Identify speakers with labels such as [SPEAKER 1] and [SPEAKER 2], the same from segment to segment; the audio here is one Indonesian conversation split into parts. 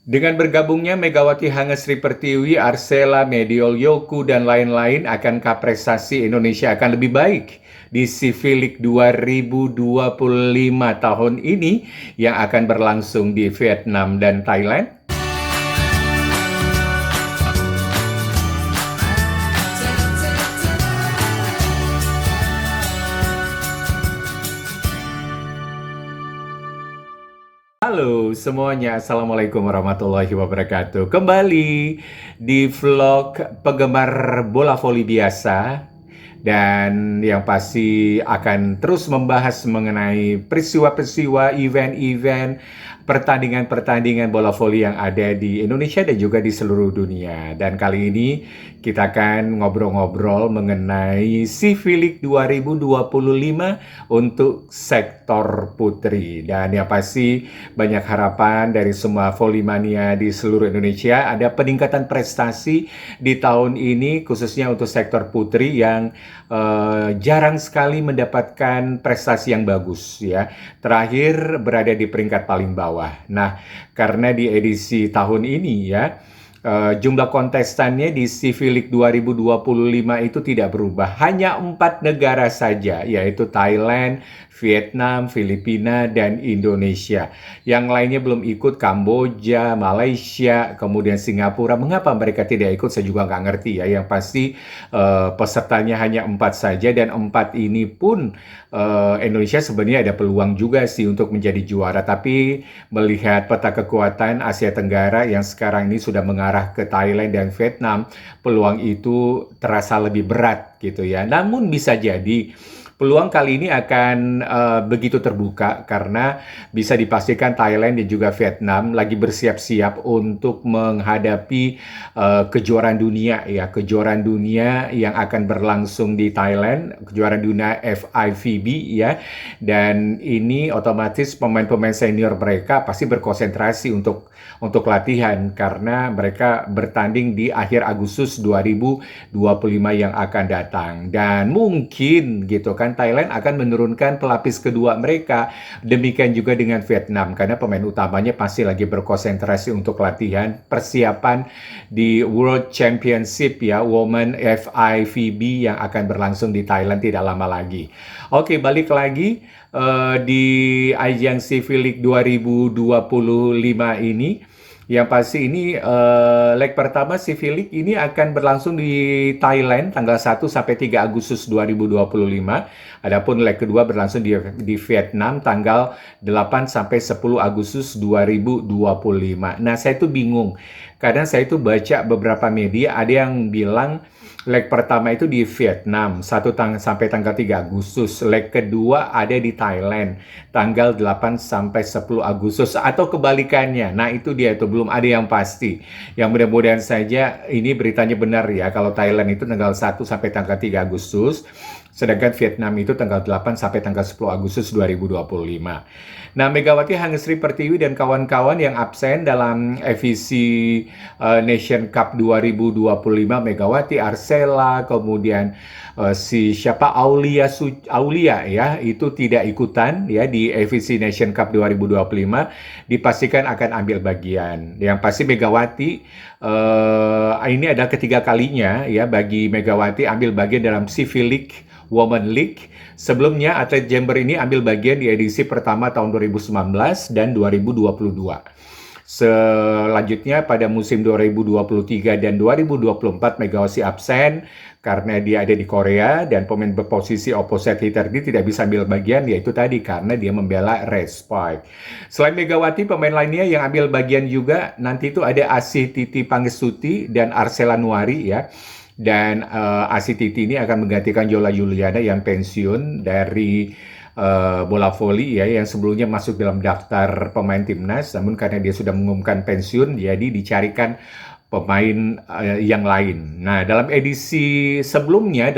[SPEAKER 1] Dengan bergabungnya Megawati Hangesri Pertiwi, Arsela, Mediol Yoku, dan lain-lain, akankah prestasi Indonesia akan lebih baik di Civilik 2025 tahun ini yang akan berlangsung di Vietnam dan Thailand? Halo semuanya, Assalamualaikum warahmatullahi wabarakatuh. Kembali di vlog penggemar bola voli biasa, dan yang pasti akan terus membahas mengenai peristiwa-peristiwa, event-event, pertandingan-pertandingan bola voli yang ada di Indonesia dan juga di seluruh dunia. Dan kali ini kita akan ngobrol-ngobrol mengenai Civilik 2025 untuk sektor putri. Dan yang pasti banyak harapan dari semua volley-mania di seluruh Indonesia ada peningkatan prestasi di tahun ini, khususnya untuk sektor putri yang jarang sekali mendapatkan prestasi yang bagus ya. Terakhir berada di peringkat paling bawah. Nah, karena di edisi tahun ini ya, jumlah kontestannya di Civilik 2025 itu tidak berubah. Hanya 4 negara saja, yaitu Thailand, Vietnam, Filipina, dan Indonesia. Yang lainnya belum ikut, Kamboja, Malaysia, kemudian Singapura. Mengapa mereka tidak ikut? Saya juga nggak ngerti ya. Yang pasti pesertanya hanya 4 saja, dan 4 ini pun Indonesia sebenarnya ada peluang juga sih untuk menjadi juara. Tapi melihat peta kekuatan Asia Tenggara yang sekarang ini sudah mengarah ke Thailand dan Vietnam, peluang itu terasa lebih berat gitu ya. Namun bisa jadi peluang kali ini akan begitu terbuka karena bisa dipastikan Thailand dan juga Vietnam lagi bersiap-siap untuk menghadapi kejuaraan dunia ya, kejuaraan dunia yang akan berlangsung di Thailand, kejuaraan dunia FIVB ya. Dan ini otomatis pemain-pemain senior mereka pasti berkonsentrasi untuk latihan karena mereka bertanding di akhir Agustus 2025 yang akan datang. Dan mungkin gitu kan Thailand akan menurunkan pelapis kedua mereka. Demikian juga dengan Vietnam karena pemain utamanya pasti lagi berkonsentrasi untuk latihan persiapan di World Championship ya, Women FIVB yang akan berlangsung di Thailand tidak lama lagi. Oke, balik lagi di ajang Civilik 2025 ini. Yang pasti ini leg pertama Civilik ini akan berlangsung di Thailand tanggal 1 sampai 3 Agustus 2025. Adapun leg kedua berlangsung di Vietnam tanggal 8 sampai 10 Agustus 2025. Nah, saya tuh bingung. Kadang saya tuh baca beberapa media ada yang bilang leg pertama itu di Vietnam sampai tanggal 3 Agustus. Leg kedua ada di Thailand tanggal 8 sampai 10 Agustus atau kebalikannya. Nah, itu dia itu belum ada yang pasti. Yang mudah-mudahan saja ini beritanya benar ya. Kalau Thailand itu tanggal 1 sampai tanggal 3 Agustus, sedangkan Vietnam itu tanggal 8 sampai tanggal 10 Agustus 2025. Nah, Megawati Hangesri Pertiwi dan kawan-kawan yang absen dalam FEC Nation Cup 2025, Megawati, Arsela, kemudian Aulia ya, itu tidak ikutan ya di FEC Nation Cup 2025, dipastikan akan ambil bagian. Yang pasti Megawati ini adalah ketiga kalinya ya bagi Megawati ambil bagian dalam Civilik Women League. Sebelumnya atlet Jember ini ambil bagian di edisi pertama tahun 2019 dan 2022. Selanjutnya pada musim 2023 dan 2024 Megawati absen karena dia ada di Korea dan pemain berposisi opposite hitter ini tidak bisa ambil bagian, yaitu tadi karena dia membela Red Spike. Selain Megawati, pemain lainnya yang ambil bagian juga nanti itu ada Asih Titi Pangestuti dan Arsela Nuari ya. Dan Asih Titi ini akan menggantikan Yola Juliana yang pensiun dari bola voli ya, yang sebelumnya masuk dalam daftar pemain timnas, namun karena dia sudah mengumumkan pensiun, jadi dicarikan pemain yang lain. Nah, dalam 4 edisi sebelumnya,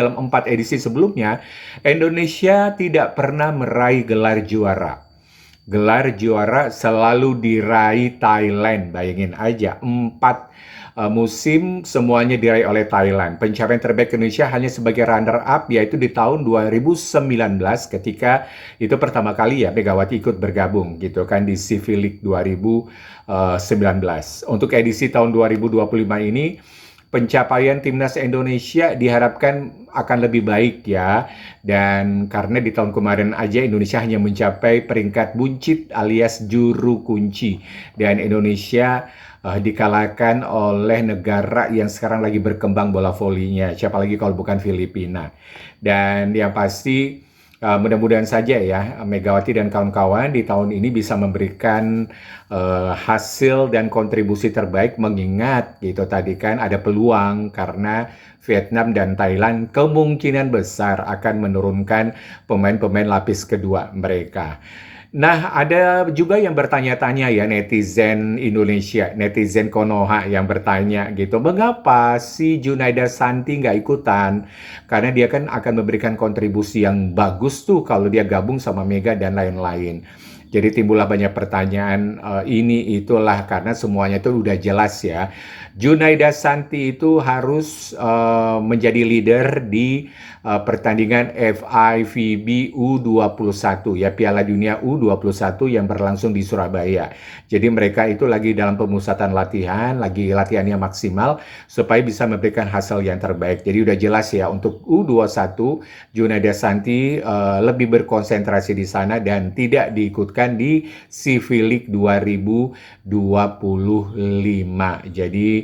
[SPEAKER 1] Indonesia tidak pernah meraih gelar juara. gelar juara selalu diraih Thailand. Bayangin aja, 4 musim semuanya diraih oleh Thailand. Pencapaian terbaik Indonesia hanya sebagai runner-up, yaitu di tahun 2019 ketika itu pertama kali ya Megawati ikut bergabung gitu kan di CV League 2019. Untuk edisi tahun 2025 ini, pencapaian timnas Indonesia diharapkan akan lebih baik ya. Dan karena di tahun kemarin aja Indonesia hanya mencapai peringkat buncit alias juru kunci. Dan Indonesia dikalahkan oleh negara yang sekarang lagi berkembang bola volinya. Siapa lagi kalau bukan Filipina. Dan yang pasti mudah-mudahan saja ya Megawati dan kawan-kawan di tahun ini bisa memberikan hasil dan kontribusi terbaik, mengingat gitu tadi kan ada peluang karena Vietnam dan Thailand kemungkinan besar akan menurunkan pemain-pemain lapis kedua mereka. Nah, ada juga yang bertanya-tanya ya, netizen Indonesia, netizen Konoha yang bertanya gitu, mengapa si Junaida Santi nggak ikutan? Karena dia kan akan memberikan kontribusi yang bagus tuh kalau dia gabung sama Mega dan lain-lain. Jadi timbullah banyak pertanyaan, ini itulah karena semuanya itu udah jelas ya. Junaida Santi itu harus menjadi leader di pertandingan FIVB U21 ya, Piala Dunia U21 yang berlangsung di Surabaya. Jadi mereka itu lagi dalam pemusatan latihan, lagi latihannya maksimal supaya bisa memberikan hasil yang terbaik. Jadi udah jelas ya untuk U21 Junaida Santi lebih berkonsentrasi di sana dan tidak diikutkan di CV League 2025. Jadi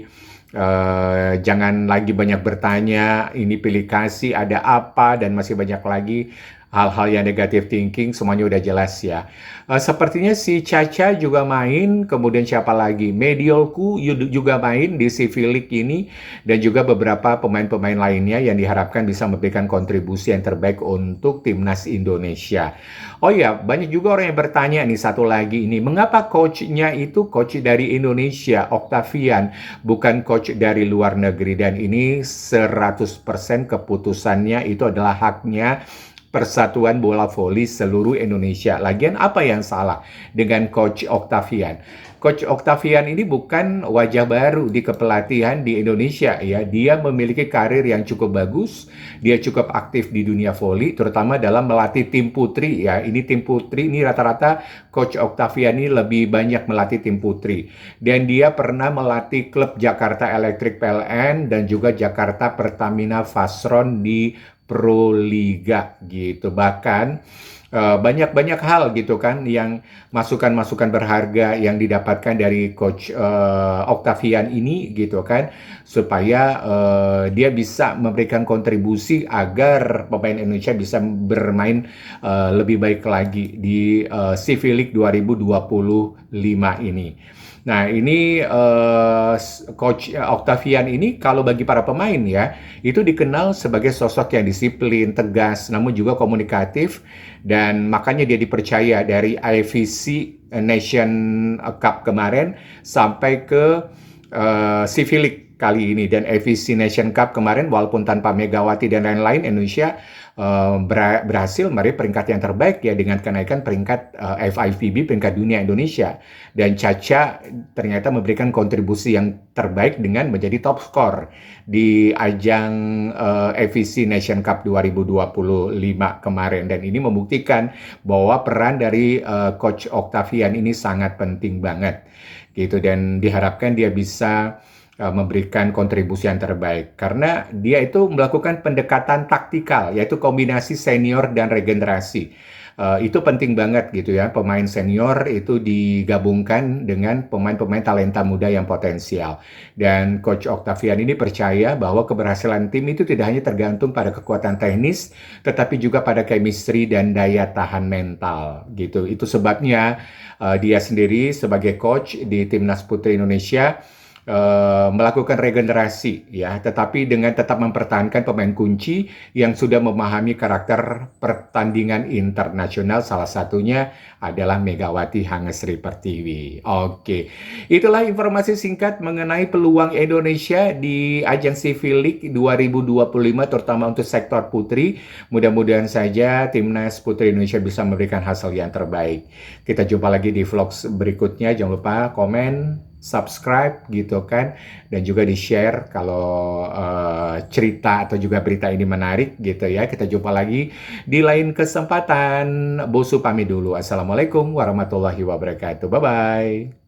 [SPEAKER 1] jangan lagi banyak bertanya, ini pilih kasih ada apa, dan masih banyak lagi hal-hal yang negatif thinking, semuanya udah jelas ya. Sepertinya si Caca juga main, kemudian siapa lagi? Mediolku juga main di CV League ini, dan juga beberapa pemain-pemain lainnya yang diharapkan bisa memberikan kontribusi yang terbaik untuk timnas Indonesia. Oh ya, banyak juga orang yang bertanya nih satu lagi ini, mengapa coachnya itu coach dari Indonesia, Octavian, bukan coach dari luar negeri? Dan ini 100% keputusannya itu adalah haknya Persatuan Bola Voli seluruh Indonesia. Lagian apa yang salah dengan Coach Octavian? Coach Octavian ini bukan wajah baru di kepelatihan di Indonesia ya. Dia memiliki karir yang cukup bagus. Dia cukup aktif di dunia voli, terutama dalam melatih tim putri ya. Ini tim putri ini rata-rata Coach Octavian ini lebih banyak melatih tim putri. Dan dia pernah melatih klub Jakarta Electric PLN dan juga Jakarta Pertamina Fastron di Pro Liga gitu. Bahkan banyak-banyak hal gitu kan yang masukan-masukan berharga yang didapatkan dari Coach Octavian ini gitu kan, supaya dia bisa memberikan kontribusi agar pemain Indonesia bisa bermain lebih baik lagi di CV League 2025 ini. Nah, ini Coach Octavian ini kalau bagi para pemain ya, itu dikenal sebagai sosok yang disiplin, tegas, namun juga komunikatif, dan makanya dia dipercaya dari IFC Nation Cup kemarin sampai ke CV League kali ini. Dan IFC Nation Cup kemarin walaupun tanpa Megawati dan lain-lain, Indonesia berhasil meraih peringkat yang terbaik ya dengan kenaikan peringkat FIVB peringkat dunia Indonesia, dan Caca ternyata memberikan kontribusi yang terbaik dengan menjadi top skor di ajang FIVC Nation Cup 2025 kemarin, dan ini membuktikan bahwa peran dari Coach Octavian ini sangat penting banget gitu, dan diharapkan dia bisa memberikan kontribusi yang terbaik karena dia itu melakukan pendekatan taktikal, yaitu kombinasi senior dan regenerasi. Itu penting banget gitu ya, pemain senior itu digabungkan dengan pemain-pemain talenta muda yang potensial. Dan Coach Octavian ini percaya bahwa keberhasilan tim itu tidak hanya tergantung pada kekuatan teknis, tetapi juga pada chemistry dan daya tahan mental gitu. Itu sebabnya dia sendiri sebagai coach di Timnas Putri Indonesia melakukan regenerasi ya, tetapi dengan tetap mempertahankan pemain kunci yang sudah memahami karakter pertandingan internasional, salah satunya adalah Megawati Hangesri Pertiwi. Oke, itulah informasi singkat mengenai peluang Indonesia di ajang CV League 2025 terutama untuk sektor putri. Mudah-mudahan saja timnas putri Indonesia bisa memberikan hasil yang terbaik. Kita jumpa lagi di vlog berikutnya. Jangan lupa komen, subscribe gitu kan, dan juga di-share kalau cerita atau juga berita ini menarik gitu ya. Kita jumpa lagi di lain kesempatan. Bosu pamit dulu. Assalamualaikum warahmatullahi wabarakatuh. Bye-bye.